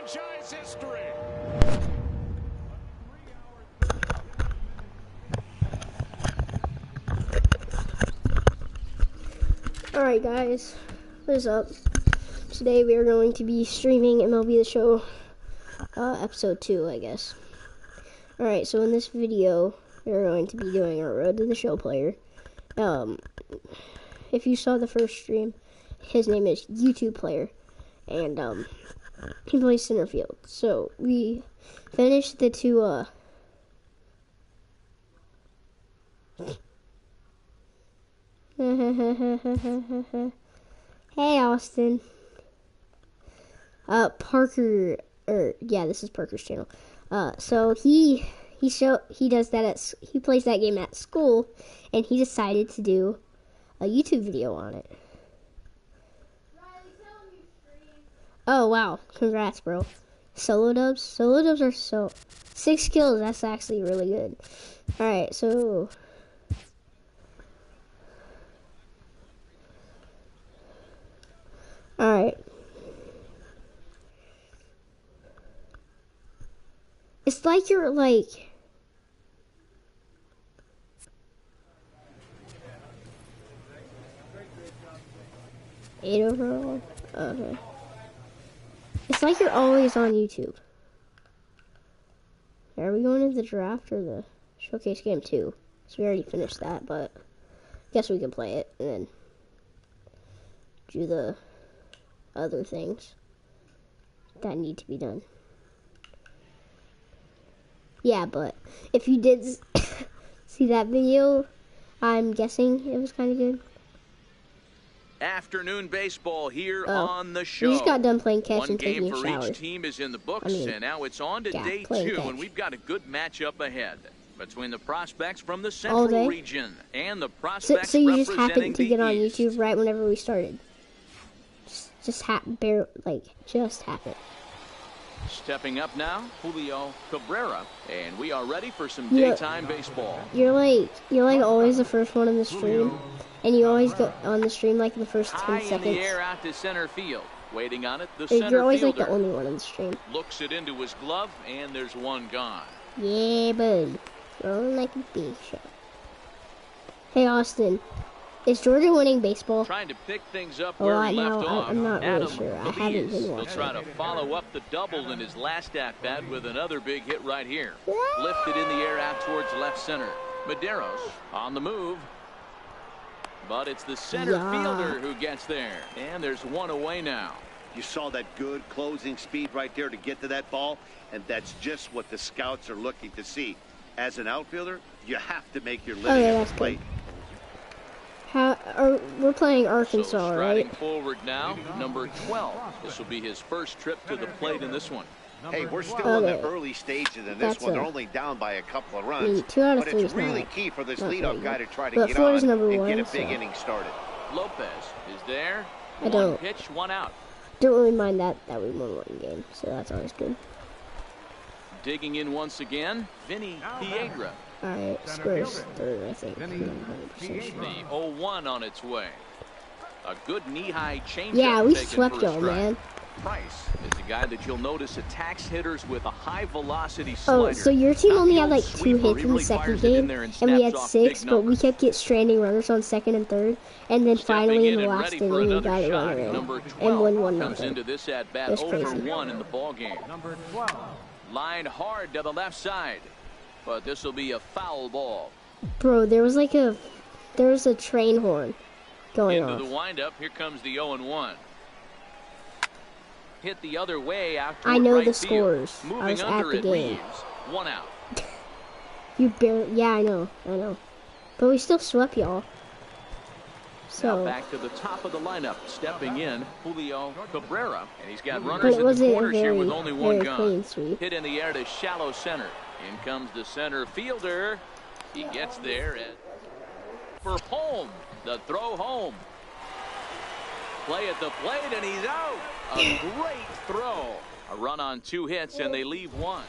franchise history. Alright guys, what is up? Today we are going to be streaming MLB The Show, episode 2, I guess. Alright, so in this video, we're going to be doing our Road to the Show player. If you saw the first stream, his name is YouTube Player, and, he plays center field. So, we finished the two, Hey Austin. Parker, yeah, this is Parker's channel. So he does that he plays that game at school, and he decided to do a YouTube video on it. Oh wow, congrats, bro. Solo dubs are so 6 kills. That's actually really good. All right, so. Alright. It's like you're like... Eight overall? Okay. It's like you're always on YouTube. Are we going to the draft or the showcase game 2? So we already finished that, but I guess we can play it and then do the other things that need to be done. Yeah, but if you did see that video, I'm guessing it was kind of good. Afternoon baseball here on the show. We just got done playing catch and taking a shower. One game for each team is in the books, and now it's on to day 2, and we've got a good matchup ahead between the prospects from the Central region and the prospects so you just happened to get on YouTube right whenever we started. Just happened. Stepping up now, Julio Cabrera, and we are ready for some daytime baseball. You're like always the first one in the stream, and you always go on the stream like the first 10 seconds. In the air out to center field, waiting on it. The center You're always fielder like the only one in the stream. Looks it into his glove, and there's one gone. Yeah, bud. Rolling like a big shot. Hey, Austin. Is Georgia winning baseball? Trying to pick things up where he left off. I'm not really sure. I haven't been watching. He'll try to follow up the double in his last at-bat with another big hit right here. Lifted in the air out towards left center. Medeiros on the move. But it's the center fielder who gets there. And there's one away now. You saw that good closing speed right there to get to that ball, and that's just what the scouts are looking to see. As an outfielder, you have to make your living at the plate. We're playing Arkansas, so right? Forward now, number 12. This will be his first trip to the plate in this one. Hey, we're still in the early stages in this one. They're only down by a couple of runs. 2 out of but 3 it's really key for this leadoff guy to try to but get on and one, get a big inning started. Lopez is there. I don't. One pitch, one out. Don't really mind that we won one game, so that's always good. Digging in once again, Vinny Piedra. Alright, Spurs third, I think. The 0-1 on its way. A good knee-high changeup. Yeah, we swept y'all, man. Price is the guy that you'll notice attacks hitters with a high-velocity slider. Oh, so your team only had like 2 hits in the second game, and we had 6, but we kept getting stranding runners on second and third, and then finally in the last inning we got a runner in and won 1-0. Comes into this at-bat 0-1 in the ball game. Number 12. Lined hard to the left side. But this will be a foul ball. Bro, there was a train horn going on. Into the windup, here comes the 0-1. Hit the other way out I know right the scores. I was at the game. One out. You barely, yeah, I know. But we still swept y'all. So now back to the top of the lineup, stepping in, Julio Cabrera, and he's got runners at the corners here with only one gun. Hit in the air to shallow center. In comes the center fielder. He gets there for home. The throw home. Play at the plate, and he's out. A great throw. A run on 2 hits, and they leave 1.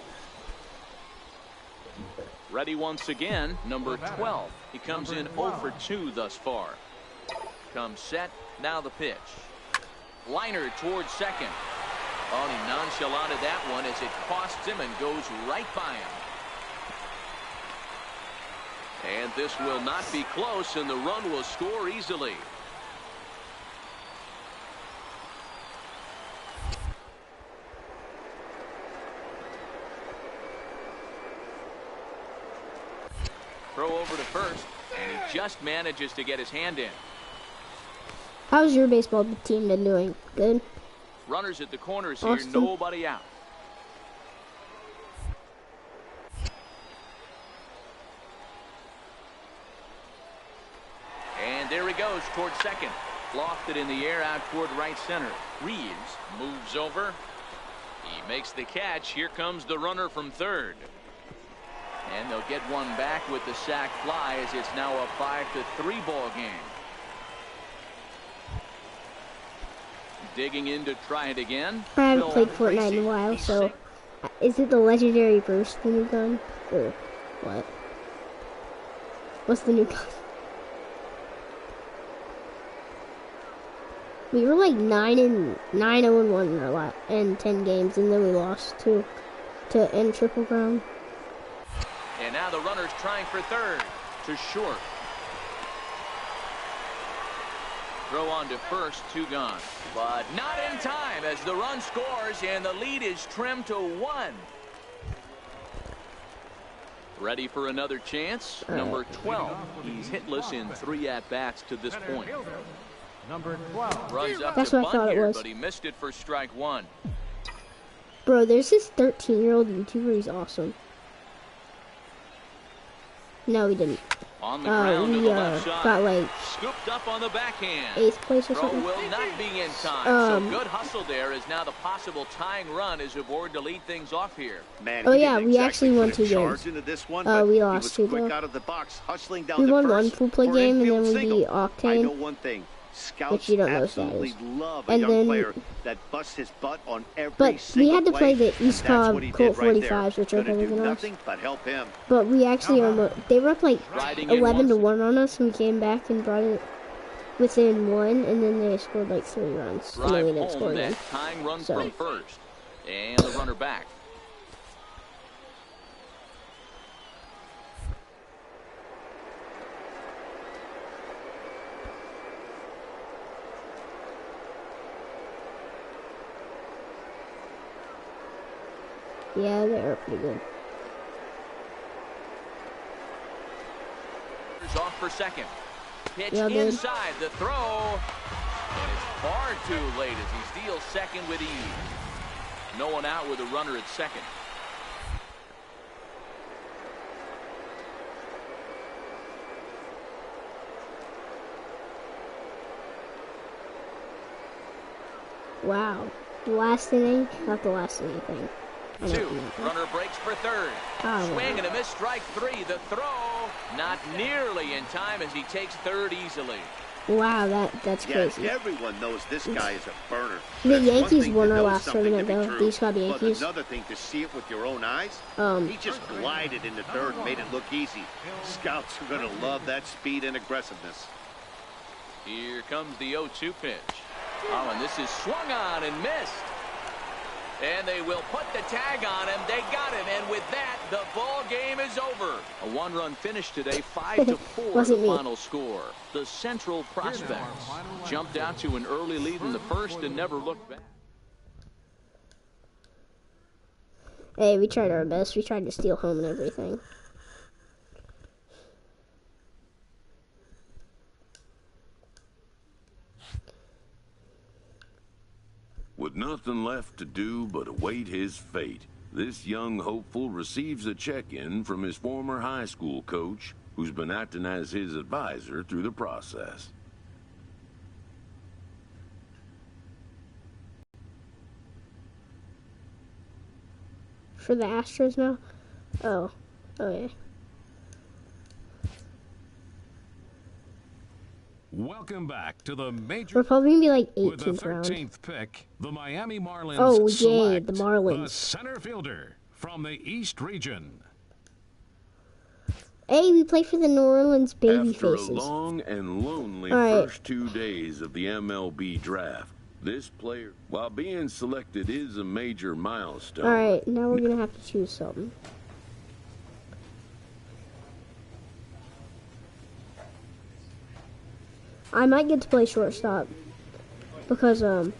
Ready once again, number 12. He comes in 0 for 2 thus far. Comes set, now the pitch. Liner towards second. Oh, and he nonchalanted that one as it costs him and goes right by him. And this will not be close, and the run will score easily. Throw over to first, and he just manages to get his hand in. How's your baseball team been doing? Good? Runners at the corners here, Austin. nobody out. And there he goes toward second. Lofted in the air out toward right center. Reeves moves over. He makes the catch. Here comes the runner from third. And they'll get one back with the sac fly as it's now a 5-3 ball game. Digging in to try it again. I haven't played Fortnite in a while, so is it the legendary burst, the new gun? Or what? What's the new gun? We were like 9-0-1 in our lot in 10 games, and then we lost to end Triple Crown. And now the runner's trying for third to short. Throw on to first, 2 gone. But not in time as the run scores and the lead is trimmed to 1. Ready for another chance. Number 12. He's hitless in 3 at-bats to this point. Number 12. Runs up That's to what I thought bunt it here, was. but he missed it for strike 1. Bro, there's this 13-year-old YouTuber. He's awesome. No, we didn't. On the ground to We the left side. got like Scooped up on the backhand. 8th place or Throw something. will not be in time. So good hustle there as now the possible tying run is aboard to lead things off here. Man, Oh, he yeah, didn't we exactly actually won put a 2 charge games. into this one, We but he lost was 2 quick though. out of the box, hustling down We to won first 1 full play for an game, and then infield we single. beat I know Octane. one thing. Scouts Which you don't know what that absolutely is. love a And young then- player that busts his butt on every But we single had to play the and East that's Cobb what he Colt did right there. 45s, which are Gonna better do than us. nothing but help him. But we actually they were up like Riding in 11-1 on us, and we came back and brought it within 1, and then they scored like 3 runs. And then we Drive didn't score home again. that tying run So- from first. And the runner back. Yeah, they are pretty good. Off for second. Pitch Yeah, dude. inside the throw. And it's far too late as he steals second with ease. No one out with a runner at second. Wow. The last inning? Not the last inning thing. I don't 2. know. Runner breaks for third. Oh, Swing and a miss, strike 3. The throw not nearly in time as he takes third easily. Wow, that's Yeah, crazy. everyone knows this guy is a burner. The That's one Yankees thing won to our know last something to tournament, be though. true, The East Cobb Yankees. But another thing to see it with your own eyes, he just glided into third and made it look easy. Scouts are going to love that speed and aggressiveness. Here comes the 0-2 pitch. Oh, and this is swung on and missed. And they will put the tag on him. They got him, and with that, the ball game is over. A 1-run finish today, 5-4 Wasn't the me. final score. The Central Prospects jumped out to an early lead in the first and never looked back. Hey, we tried our best. We tried to steal home and everything. With nothing left to do but await his fate, this young hopeful receives a check-in from his former high school coach, who's been acting as his advisor through the process. For the Astros now? Oh. Oh, yeah. Welcome back to the major. We're probably going to be like With the 18th round. 13th pick, the Miami Marlins Oh, yay, select the Marlins. the center fielder from the East region. Hey, we play for the New Orleans Baby After Faces. a long and lonely All right. first 2 days of the MLB draft, This player, while being selected, is a major milestone. Alright, now we're gonna have to choose something. I might get to play shortstop because our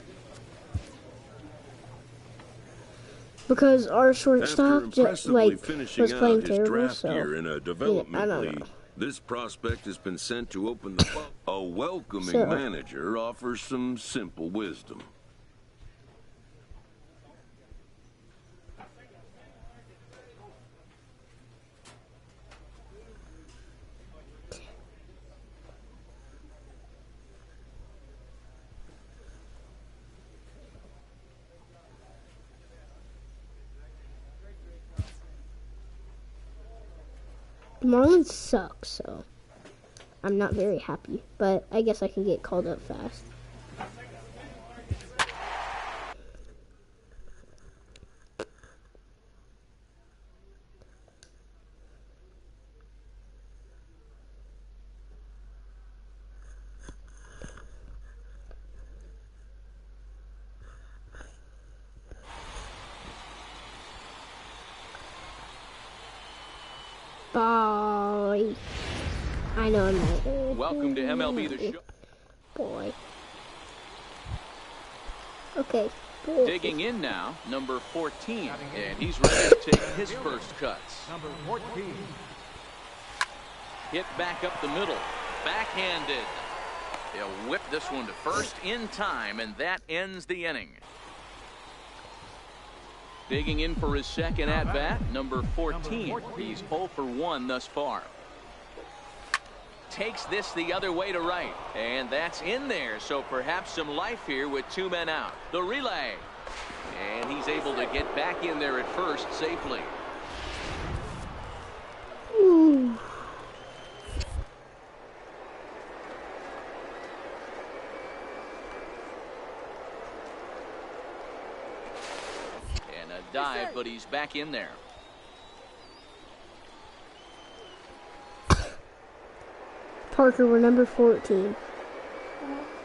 shortstop just was playing terrible, so in a development I don't league, know. this prospect has been sent to open the a welcoming manager offers some simple wisdom. The Marlins suck, so I'm not very happy, but I guess I can get called up fast. Boy. I know I'm not. Welcome to MLB The Show. Boy. Okay. Boy. Digging in now, number 14, and he's ready to take his first cuts. Number 14. Hit back up the middle, backhanded. He'll whip this one to first in time, and that ends the inning. Digging in for his second at-bat, number 14. He's 0 for 1 thus far. Takes this the other way to right, and that's in there, so perhaps some life here with 2 men out. The relay, and he's able to get back in there at first safely. Ooh. And a dive, but he's back in there. Parker, we're number 14.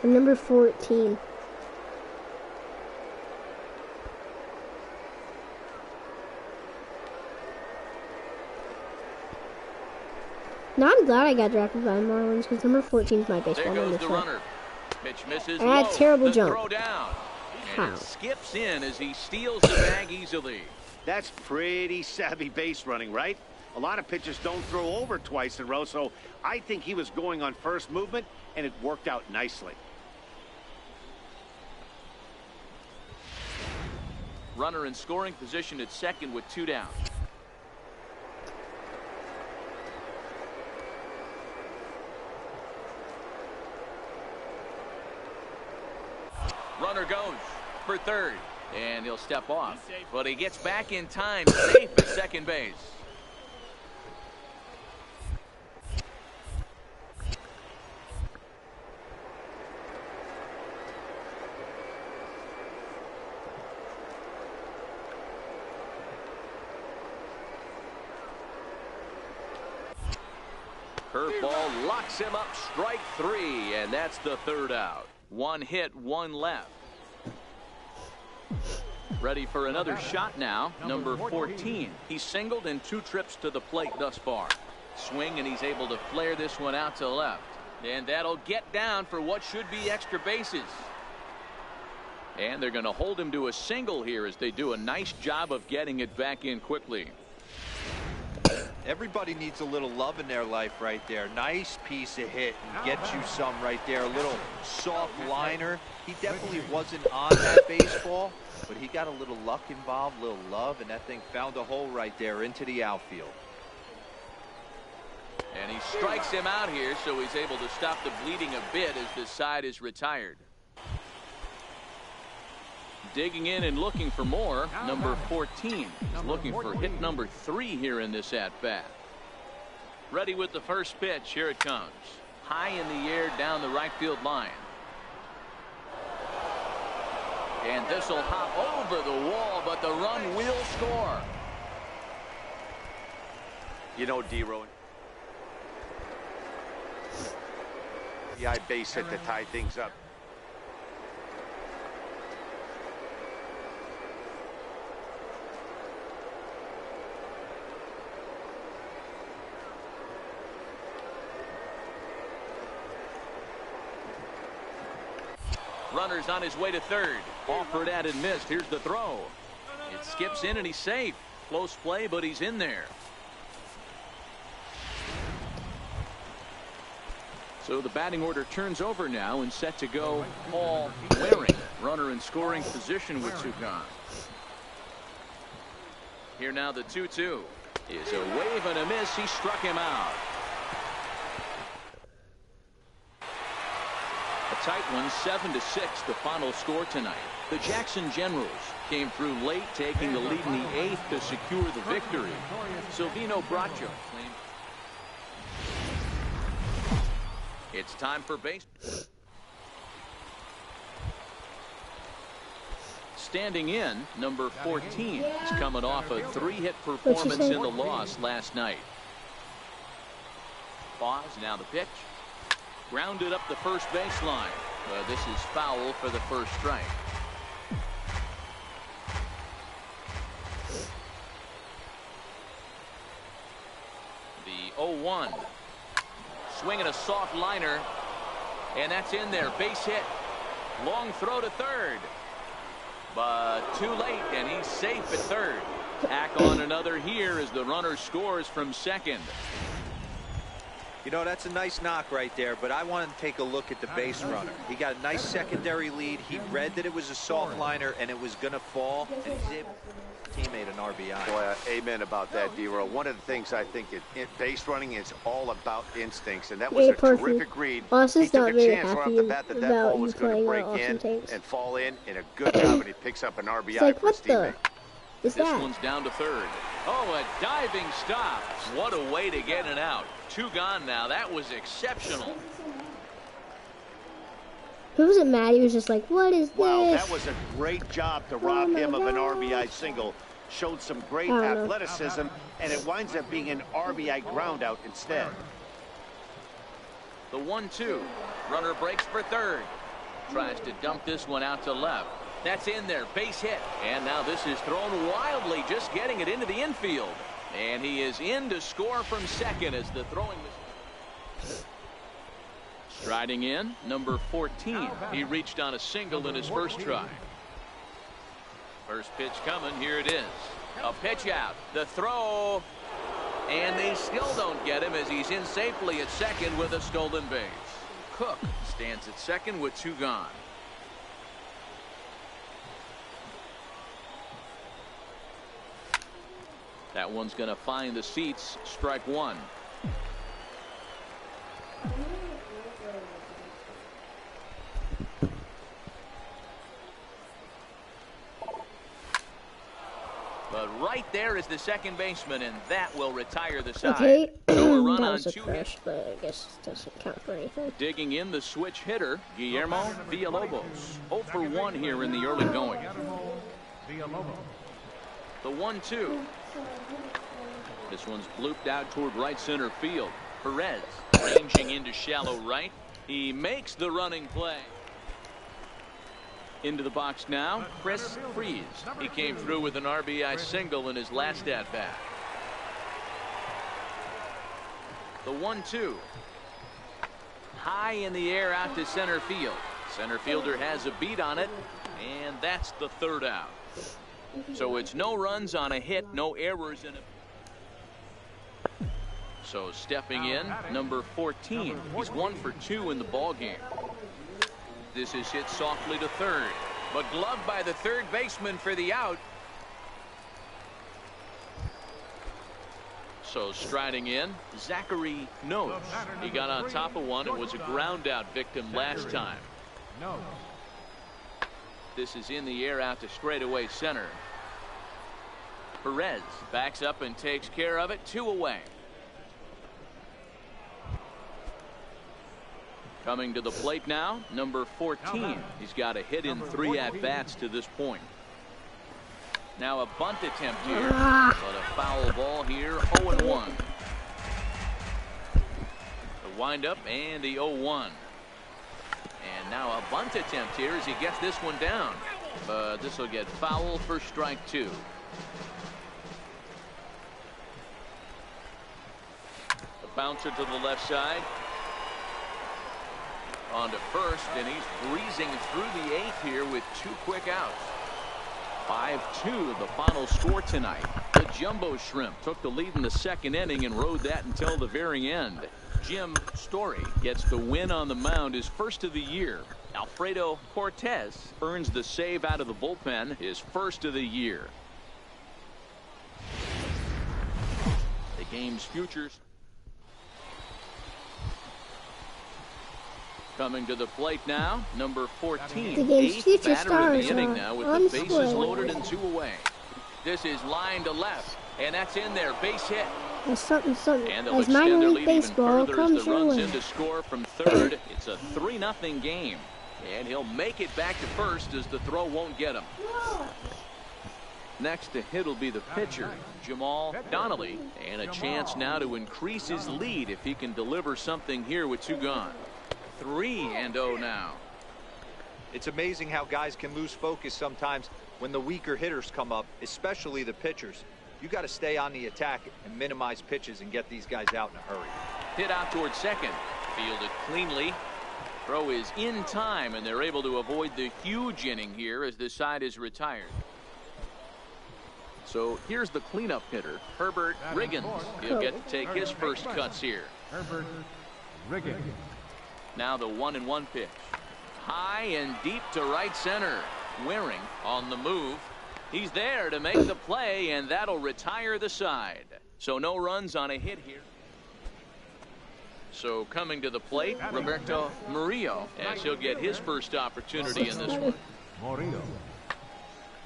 We're number 14. Now I'm glad I got drafted by the Marlins because number 14 is my baseball There number. goes the runner. Pitch misses. I had a terrible The jump. throw down. How? And it skips in as he steals the bag easily. That's pretty savvy base running, right? A lot of pitchers don't throw over twice in a row, so I think he was going on first movement, and it worked out nicely. Runner in scoring position at second with 2 down. Runner goes for third, and he'll step off, but he gets back in time, safe at second base. Curveball locks him up, strike 3, and that's the third out. 1 hit, 1 left. Ready for another shot now, number 14. He's singled in 2 trips to the plate thus far. Swing, and he's able to flare this one out to left. And that'll get down for what should be extra bases. And they're going to hold him to a single here as they do a nice job of getting it back in quickly. Everybody needs a little love in their life right there. Nice piece of hit and gets you some right there. A little soft liner. He definitely wasn't on that baseball, but he got a little luck involved, a little love, and that thing found a hole right there into the outfield. And he strikes him out here, so he's able to stop the bleeding a bit as the side is retired. Digging in and looking for more, number 14. He's looking for hit number 3 here in this at-bat. Ready with the first pitch. Here it comes. High in the air down the right field line. And this will hop over the wall, but the run will score. You know, D-Row, the base hit to tie things up. runner's on his way to third. Offered at and missed. Here's the throw. It skips in and he's safe. Close play, but he's in there. So the batting order turns over now and set to go Paul Waring. Runner in scoring position with two gone. Here now the 2-2 is a wave and a miss. He struck him out. A tight one, 7-6, the final score tonight. The Jackson Generals came through late, taking the lead in the 8th to secure the victory. Silvino Bracho. It's time for base. Standing in, number 14 is coming off a 3-hit performance in the loss last night. Pause, now the pitch. Grounded up the first baseline. This is foul for the first strike. The 0-1. Swinging a soft liner. And that's in there. Base hit. Long throw to third. But too late, and he's safe at third. Tack on another here as the runner scores from second. You know, that's a nice knock right there, but I want to take a look at the base runner. He got a nice secondary lead. He read that it was a soft liner and it was going to fall, and zip, teammate an RBI. Boy, amen about that, D-Roll. One of the things I think in base running is all about instincts, and that was a terrific read. Austin's he took not a very chance right happy off the bat that about ball was you going to playing break in Tanks. and fall in a good job, and he picks up an RBI It's like, for his what the? teammate. Is This that? one's down to third. Oh, a diving stop. What a way to get it out. Two gone now. That was exceptional. Who was it, Matt? He was just like, what is Wow, this? that was a great job to rob him of an RBI single. Showed some great athleticism, and it winds up being an RBI ground out instead. The 1-2. Runner breaks for third. Tries to dump this one out to left. That's in there. Base hit. And now this is thrown wildly, just getting it into the infield. And he is in to score from second as the throwing. Striding in, number 14. He reached on a single in his first try. First pitch coming. Here it is. A pitch out. The throw. And they still don't get him as he's in safely at second with a stolen base. Cook stands at second with two gone. That one's going to find the seats. Strike one. But right there is the second baseman, and that will retire the side. Okay, So a run that on was a two crush, but I guess it doesn't count for anything. Digging in the switch hitter, Guillermo Villalobos. 0 for 1 here in the early going. The 1-2. This one's blooped out toward right center field. Perez ranging into shallow right. He makes the running play. Into the box now, Chris Freeze. He came through with an RBI single in his last at-bat. The 1-2. High in the air out to center field. Center fielder has a beat on it, and that's the third out. So it's no runs on a hit, no errors in it. So stepping in, number 14. He's 1 for 2 in the ball game. This is hit softly to third, but gloved by the third baseman for the out. So striding in, Zachary Nose. He got on top of one and was a ground out victim last time. This is in the air out to straightaway center. Perez backs up and takes care of it. 2 away. Coming to the plate now, number 14. He's got a hit in 3 at-bats to this point. Now a bunt attempt here, but a foul ball here, 0-1. The windup and the 0-1. And now a bunt attempt here as he gets this one down. But this will get foul for strike 2. The bouncer to the left side. On to first, and he's breezing through the eighth here with 2 quick outs. 5-2 the final score tonight. The Jumbo Shrimp took the lead in the second inning and rode that until the very end. Jim Story gets the win on the mound, his first of the year. Alfredo Cortez earns the save out of the bullpen, his first of the year. The game's futures. Coming to the plate now, number 14. The game's future stars the inning are now with on the bases display. loaded and 2 away. This is line to left, and that's in there, base hit. As something, And they'll as extend minor their league lead baseball even further comes as the your runs way. in to score from third. It's a 3-0 game, and he'll make it back to first as the throw won't get him. Next to hit will be the pitcher, Jamal Donnelly, and a chance now to increase his lead if he can deliver something here with 2 gone. 3-0 now. It's amazing how guys can lose focus sometimes when the weaker hitters come up, especially the pitchers. You got to stay on the attack and minimize pitches and get these guys out in a hurry. Hit out towards second. Fielded cleanly. Throw is in time, and they're able to avoid the huge inning here as the side is retired. So here's the cleanup hitter, Herbert Riggins. He'll get to take his first cuts here. Herbert Riggins. Now the 1-1 pitch. High and deep to right center. Waring on the move. He's there to make the play, and that'll retire the side. So no runs on a hit here. So coming to the plate, Roberto Murillo, as he'll get his first opportunity in this one. Murillo.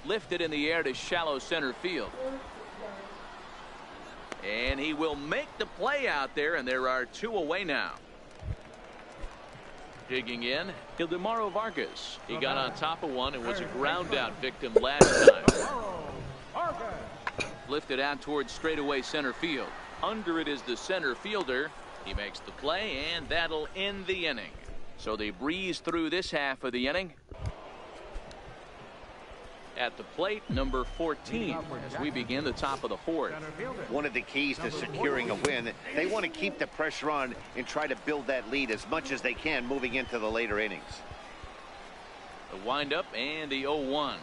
Lifted in the air to shallow center field. And he will make the play out there, and there are 2 away now. Digging in, Ildemaro Vargas. He got on top of one and was a ground out victim last time. Lifted out towards straightaway center field. Under it is the center fielder. He makes the play, and that'll end the inning. So they breeze through this half of the inning. At the plate, number 14, as we begin the top of the 4th. One of the keys to securing a win, they want to keep the pressure on and try to build that lead as much as they can moving into the later innings. The windup and the 0-1.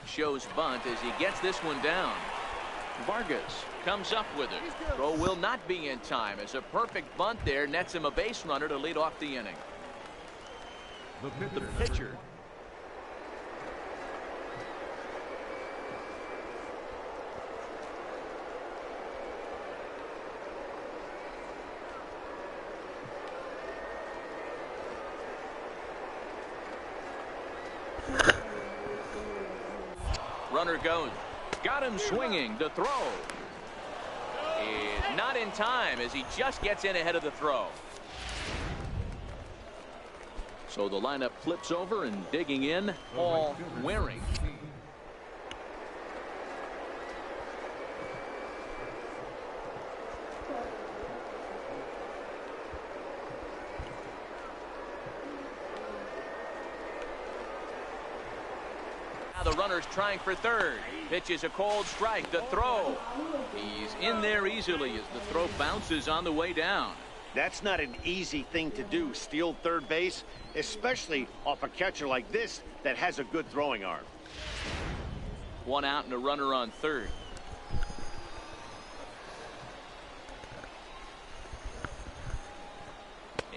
Shows bunt as he gets this one down. Vargas comes up with it. Throw will not be in time as a perfect bunt there nets him a base runner to lead off the inning. The pitcher. Runner goes. Got him swinging. The throw is not in time as he just gets in ahead of the throw. So the lineup flips over, and digging in, Paul Waring. The runner's trying for third. Pitch is a cold strike. The throw. He's in there easily as the throw bounces on the way down. That's not an easy thing to do, steal third base, especially off a catcher like this that has a good throwing arm. 1 out and a runner on third.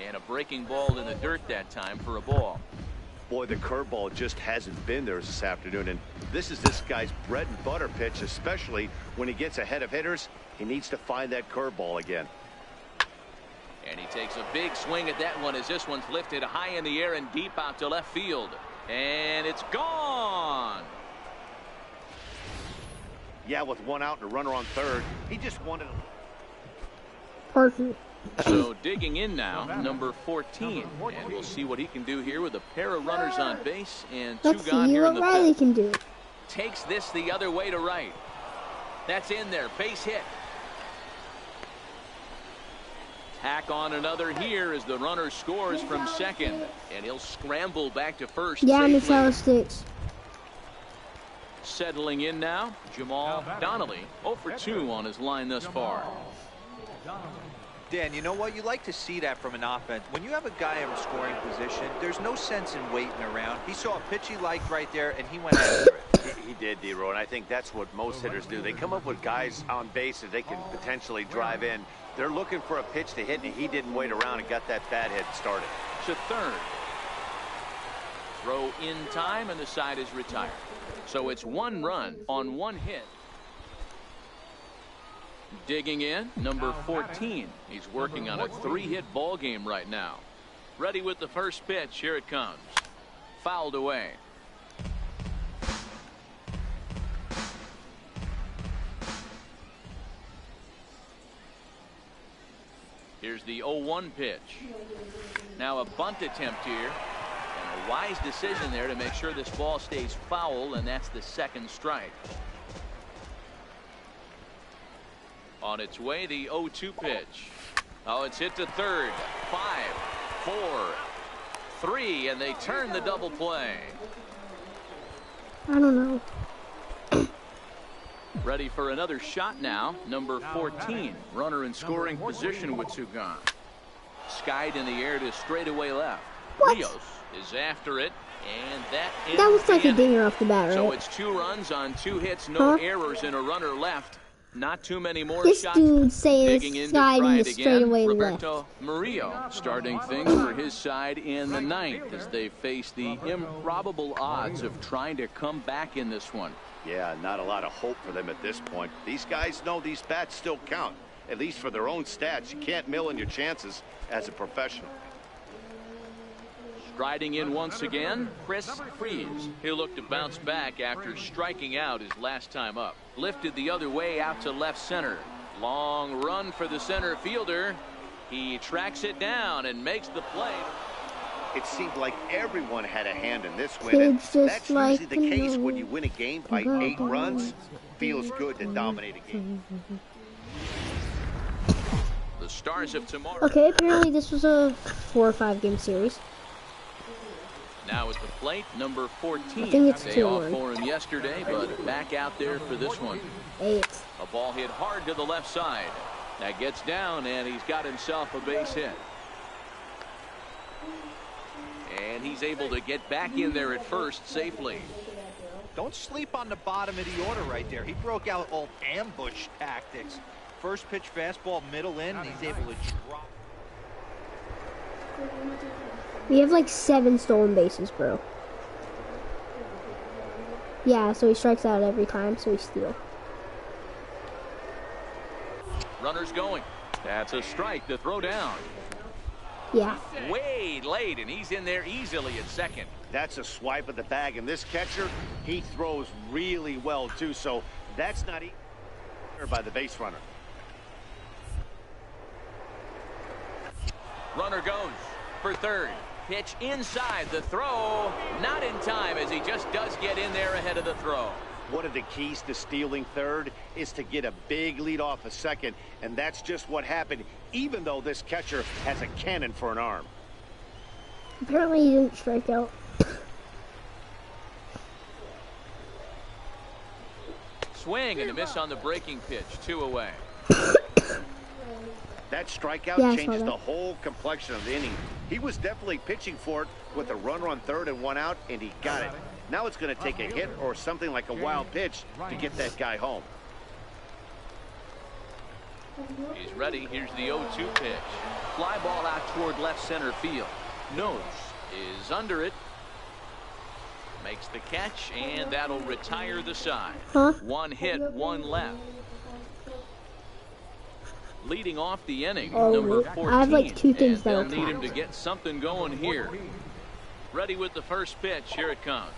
And a breaking ball in the dirt that time for a ball. Boy, the curveball just hasn't been there this afternoon, and this is this guy's bread and butter pitch, especially when he gets ahead of hitters. He needs to find that curveball again. And he takes a big swing at that one as this one's lifted high in the air and deep out to left field. And it's gone. Yeah, with 1 out and a runner on third, he just wanted. Perfect. So digging in now, number 14, and we'll see what he can do here with a pair of runners on base and 2 Let's gone see here in what the Riley 5th. can do. Takes this the other way to right. That's in there, base hit. Tack on another here as the runner scores from second, and he'll scramble back to first. Yeah, safely. Miss how it sticks. Settling in now, Jamal Donnelly, 0 for 2 on his line thus far. Dan, you know what? You like to see that from an offense. When you have a guy in a scoring position, there's no sense in waiting around. He saw a pitch he liked right there, and he went after it. He did, D-Row, and I think that's what most hitters do. They come up with guys on base that they can potentially drive in. They're looking for a pitch to hit, and he didn't wait around and got that bat hit started. To third. Throw in time, and the side is retired. So it's 1 run on 1 hit. Digging in, number 14. He's working on a 3-hit ball game right now. Ready with the first pitch. Here it comes. Fouled away. Here's the 0-1 pitch. Now a bunt attempt here. And a wise decision there to make sure this ball stays foul, and that's the 2nd strike. On its way, the 0-2 pitch. Oh, it's hit to third. 5, 4, 3, and they turn the double play. I don't know. Ready for another shot now. Number 14. Runner in scoring position with 2 gone. Skied in the air to straightaway left. What? Rios is after it, and that looks like a dinger off the bat, right? So it's 2 runs on 2 hits, no errors, and a runner left. Not too many more this shots. Dude's saying Digging it's sliding the straightaway left. Roberto Murillo starting things for his side in the 9th as they face the improbable odds of trying to come back in this one. Yeah, not a lot of hope for them at this point. These guys know these bats still count, at least for their own stats. You can't mill in your chances as a professional. Striding in once again, Chris Freeze. He'll look to bounce back after striking out his last time up. Lifted the other way out to left center. Long run for the center fielder. He tracks it down and makes the play. It seemed like everyone had a hand in this win. And that's usually the case when you win a game by 8 runs. Feels good to dominate a game. The Stars of tomorrow. Okay, apparently this was a 4 or 5 game series. Now at the plate, number 14. I think it's Day 2 off for him yesterday, but back out there for this one. 8. A ball hit hard to the left side. That gets down, and he's got himself a base hit. And he's able to get back in there at first safely. Don't sleep on the bottom of the order right there. He broke out old ambush tactics. First pitch fastball, middle in, and he's able to drop. We have like 7 stolen bases, bro. Yeah, so he strikes out every time, so we steal. Runners going. That's a strike to throw down. Yeah. Way late, and he's in there easily at second. That's a swipe of the bag, and this catcher, he throws really well too, so that's not by the base runner. Runner goes for third. Pitch inside, the throw not in time, as he just does get in there ahead of the throw. One of the keys to stealing third is to get a big lead off a second, and that's just what happened, even though this catcher has a cannon for an arm. Apparently he didn't strike out. Swing and a miss on the breaking pitch. 2 away. That strikeout changes the whole complexion of the inning. He was definitely pitching for it with a runner on third and 1 out, and he got it. Now it's going to take a hit or something like a wild pitch to get that guy home. He's ready. Here's the 0-2 pitch. Fly ball out toward left center field. Nose is under it. Makes the catch, and that'll retire the side. 1 hit, 1 left. Leading off the inning, number 14. I have like 2 things that they'll are need him to get something going here. Ready with the first pitch. Here it comes.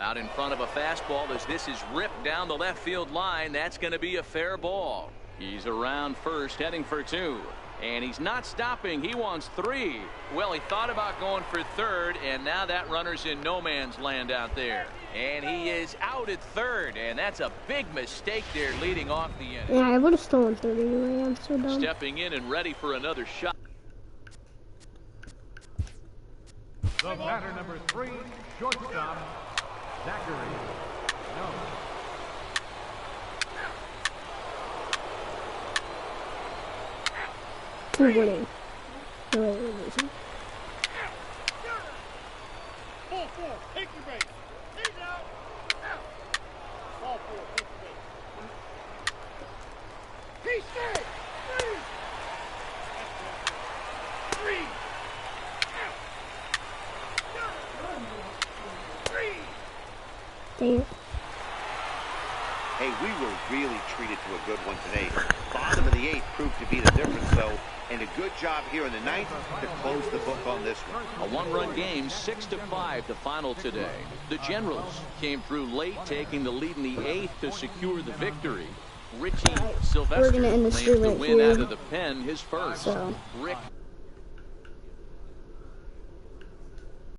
Out in front of a fastball as this is ripped down the left field line. That's going to be a fair ball. He's around first, heading for 2. And he's not stopping. He wants 3. Well, he thought about going for third, and now that runner's in no man's land out there. And he is out at third, and that's a big mistake there leading off the inning. Yeah, I would have stolen third anyway. I'm so dumb. Stepping in and ready for another shot. The batter number 3, shortstop, Zachary. No. We're winning. No, wait, we're losing. Damn. Hey, we were really treated to a good one today. Bottom of the 8th proved to be the difference, though, and a good job here in the 9th to close the book on this one. A one-run game, 6-5, the final today. The Generals came through late, taking the lead in the 8th to secure the victory. Richie Sylvester We're gonna end the claims stream the right win here. out of the pen, his first. So. Rick